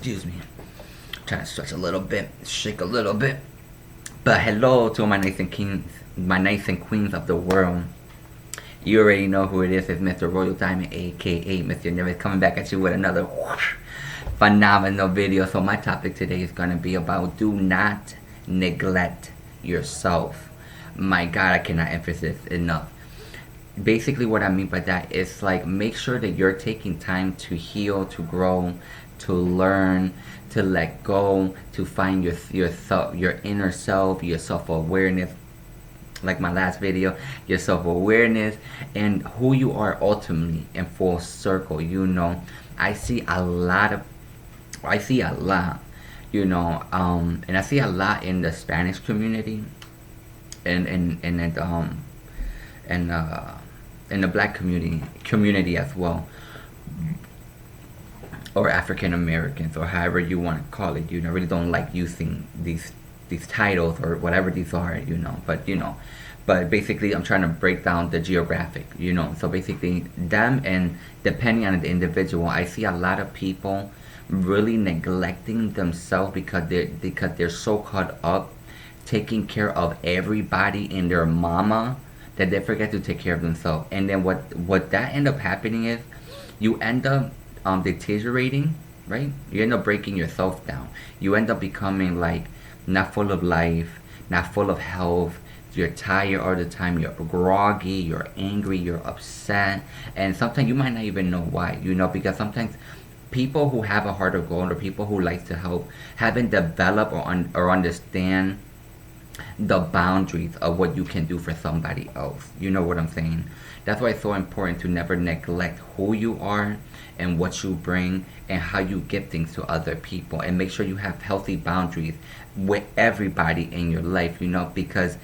Excuse me. Trying to stretch a little bit, shake a little bit. But hello to my knights and kings, my knights and queens of the world. You already know who it is. It's Mr. Royal Diamond, aka Mr.RoyalNieves, coming back at you with another phenomenal video. So my topic today is going to be about do not neglect yourself. My God, I cannot emphasize enough. Basically what I mean by that is like make sure that you're taking time to heal, to grow, to learn, to let go, to find yourself, your inner self, your self-awareness, like my last video, your self-awareness and who you are ultimately in full circle. I see a lot, and I see a lot in the Spanish community and in the black community as well, or African Americans, or however you want to call it. I really don't like using these titles or whatever these are, but basically I'm trying to break down the geographic, so basically them, and depending on the individual, I see a lot of people really neglecting themselves because they're so caught up taking care of everybody and their mama that they forget to take care of themselves. And then what that end up happening is you end up deteriorating, right? You end up breaking yourself down. You end up becoming like not full of life, not full of health. You're tired all the time. You're groggy. You're angry. You're upset. And sometimes you might not even know why. Because sometimes people who have a heart of gold, or people who like to help, haven't developed or understand the boundaries of what you can do for somebody else. You know what I'm saying? That's why it's so important to never neglect who you are and what you bring and how you give things to other people, and make sure you have healthy boundaries with everybody in your life, because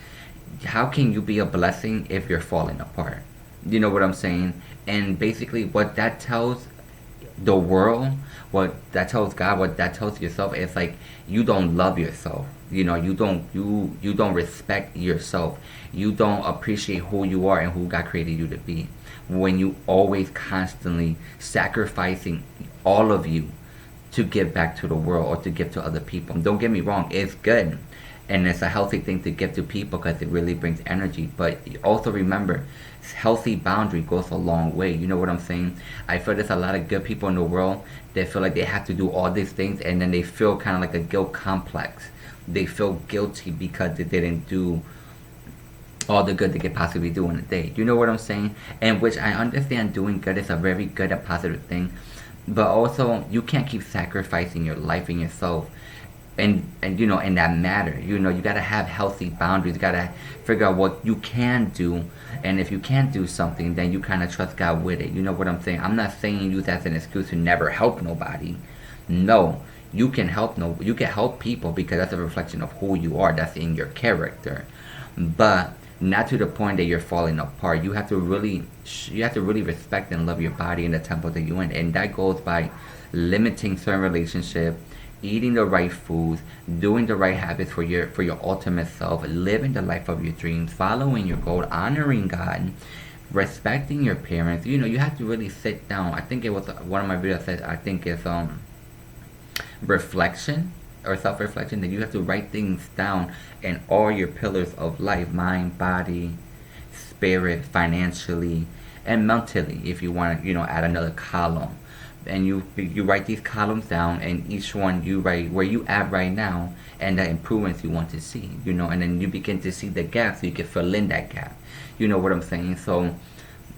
how can you be a blessing if you're falling apart? You know what I'm saying? And basically what that tells the world, what that tells God, what that tells yourself, is like you don't love yourself. You don't respect yourself. You don't appreciate who you are and who God created you to be. When you always constantly sacrificing all of you to give back to the world or to give to other people. Don't get me wrong, it's good. And it's a healthy thing to give to people because it really brings energy. But also remember, healthy boundary goes a long way. You know what I'm saying? I feel there's a lot of good people in the world that feel like they have to do all these things, and then they feel kind of like a guilt complex. They feel guilty because they didn't do all the good they could possibly do in a day. You know what I'm saying? And which I understand doing good is a very good and positive thing. But also, you can't keep sacrificing your life and yourself and in that matter. You gotta have healthy boundaries. You gotta figure out what you can do, and if you can't do something, then you kind of trust God with it. You know what I'm saying? I'm not saying use that as an excuse to never help nobody. No, you can help people because that's a reflection of who you are. That's in your character, but not to the point that you're falling apart. You have to really respect and love your body and the temple that you're in, and that goes by limiting certain relationships, eating the right foods, doing the right habits for your ultimate self, living the life of your dreams, following your goal, honoring God, respecting your parents. You have to really sit down. I think it was one of my videos said, I think it's reflection or self-reflection, that you have to write things down in all your pillars of life: mind, body, spirit, financially, and mentally, if you want to add another column. And you write these columns down, and each one you write where you at right now and the improvements you want to see, and then you begin to see the gap so you can fill in that gap. You know what I'm saying? So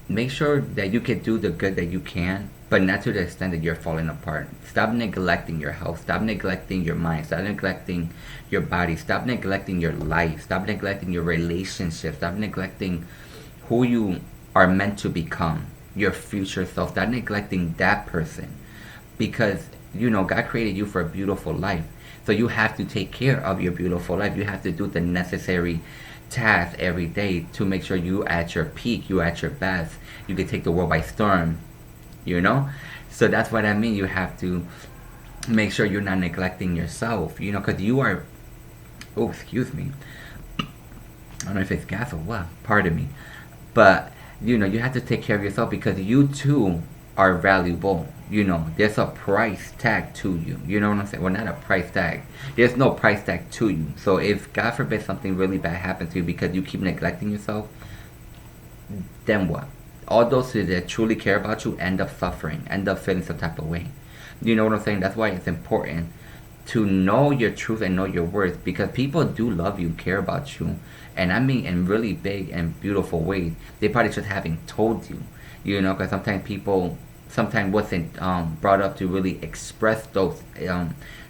make sure that you can do the good that you can, but not to the extent that you're falling apart. Stop neglecting your health. Stop neglecting your mind. Stop neglecting your body. Stop neglecting your life. Stop neglecting your relationships. Stop neglecting who you are meant to become, your future self. Stop neglecting that person, because God created you for a beautiful life. So you have to take care of your beautiful life. You have to do the necessary tasks every day to make sure you at your peak, you at your best. You can take the world by storm. So that's what I mean. You have to make sure you're not neglecting yourself, because you are, oh, excuse me, I don't know if it's gas or what, pardon me, but you have to take care of yourself, because you too are valuable. There's a price tag to you. You know what I'm saying? Well, not a price tag. There's no price tag to you. So if God forbid something really bad happens to you because you keep neglecting yourself, then what? All those that truly care about you end up suffering, end up feeling some type of way. You know what I'm saying? That's why it's important to know your truth and know your worth, because people do love you, care about you, and I mean in really big and beautiful ways. They probably just haven't told you, because sometimes people sometimes wasn't brought up to really express those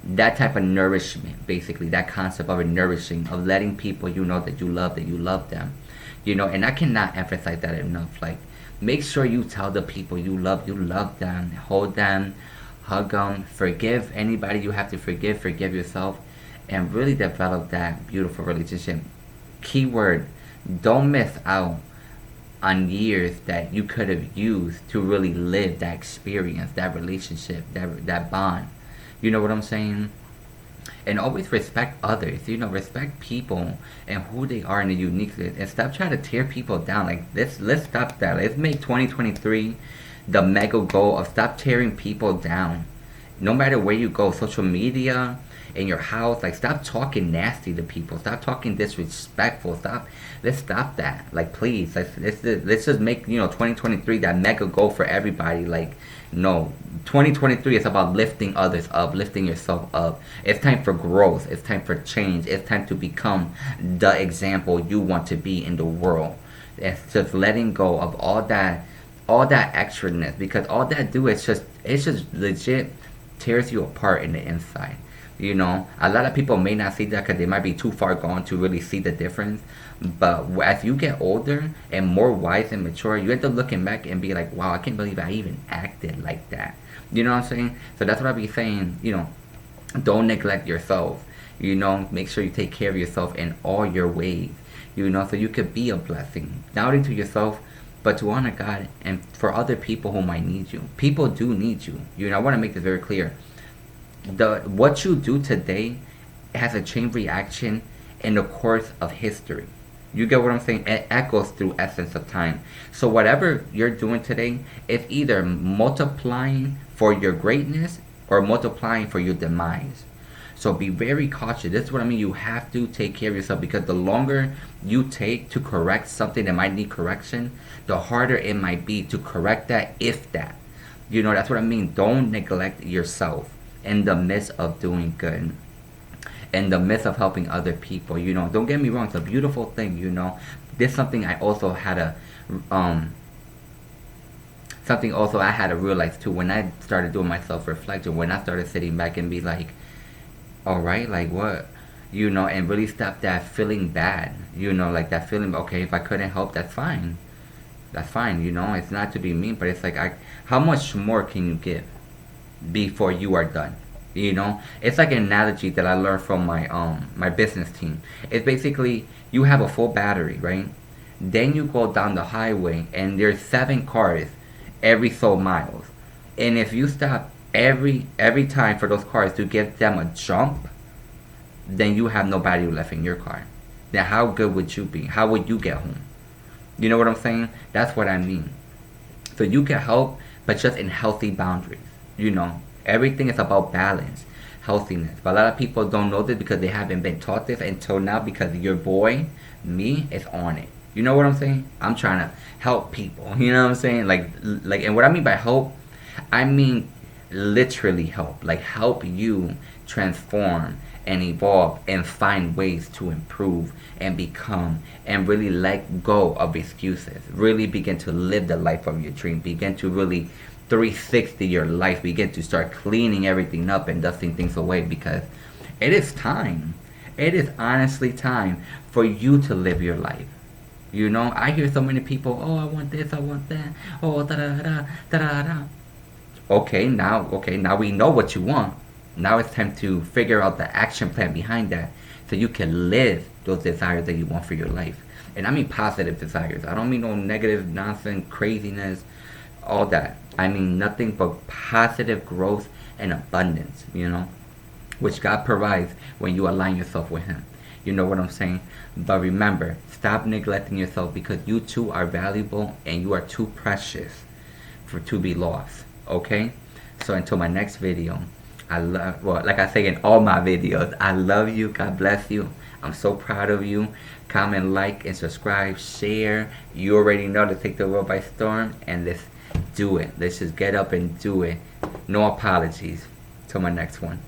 that type of nourishment, basically that concept of a nourishing, of letting people that you love them, and I cannot emphasize that enough. Like, make sure you tell the people you love them, hold them, hug them, forgive anybody you have to forgive yourself, and really develop that beautiful relationship. Keyword: don't miss out on years that you could have used to really live that experience, that relationship, that bond. You know what I'm saying? And always respect others. Respect people and who they are and the uniqueness, and stop trying to tear people down. Like, let's stop that. Let's make 2023 the mega goal of stop tearing people down. No matter where you go, social media, in your house, like, stop talking nasty to people. Stop talking disrespectful. Let's stop that. Like, please, let's just make 2023 that mega goal for everybody. Like, no, 2023 is about lifting others up, lifting yourself up. It's time for growth. It's time for change. It's time to become the example you want to be in the world. It's just letting go of all that extraness, because all that do is it's just legit tears you apart in the inside. A lot of people may not see that because they might be too far gone to really see the difference. But as you get older and more wise and mature, you end up looking back and be like, wow, I can't believe I even acted like that. You know what I'm saying? So that's what I be saying. Don't neglect yourself. Make sure you take care of yourself in all your ways. So you could be a blessing, not only to yourself, but to honor God and for other people who might need you. People do need you. I want to make this very clear. What you do today has a chain reaction in the course of history. You get what I'm saying? It echoes through essence of time. So whatever you're doing today is either multiplying for your greatness or multiplying for your demise. So be very cautious. This is what I mean. You have to take care of yourself, because the longer you take to correct something that might need correction, the harder it might be to correct that, if that. That's what I mean. Don't neglect yourself in the midst of doing good, in the midst of helping other people. Don't get me wrong, it's a beautiful thing. This something I also had to realize too, when I started doing my self-reflection, when I started sitting back and be like, all right, like, what, and really stop that feeling bad, like that feeling, okay, if I couldn't help, that's fine, it's not to be mean, but it's like, how much more can you give before you are done? It's like an analogy that I learned from my business team. It's basically, you have a full battery, right? Then you go down the highway and there's 7 cars every so miles, and if you stop every time for those cars to give them a jump, then you have no battery left in your car. Then how good would you be? How would you get home? You know what I'm saying? That's what I mean. So you can help, but just in healthy boundaries. Everything is about balance, healthiness. But a lot of people don't know this because they haven't been taught this until now, because your boy, me, is on it. You know what I'm saying? I'm trying to help people. You know what I'm saying? Like, and what I mean by help, I mean literally help. Like, help you transform and evolve and find ways to improve and become, and really let go of excuses. Really begin to live the life of your dream. Begin to really 360 your life. Begin to start cleaning everything up and dusting things away, because it is time. It is honestly time for you to live your life. I hear so many people, oh, I want this, I want that, oh, da da da da da da. Okay, now we know what you want. Now it's time to figure out the action plan behind that, so you can live those desires that you want for your life. And I mean positive desires. I don't mean no negative nonsense, craziness, all that. I mean nothing but positive growth and abundance, which God provides when you align yourself with Him. You know what I'm saying? But remember, stop neglecting yourself, because you too are valuable and you are too precious for to be lost. Okay, so until my next video, well, like I say in all my videos, I love you. God bless you. I'm so proud of you. Comment, like, and subscribe, share. You already know to take the world by storm, and let's do it. Let's just get up and do it. No apologies. Till my next one.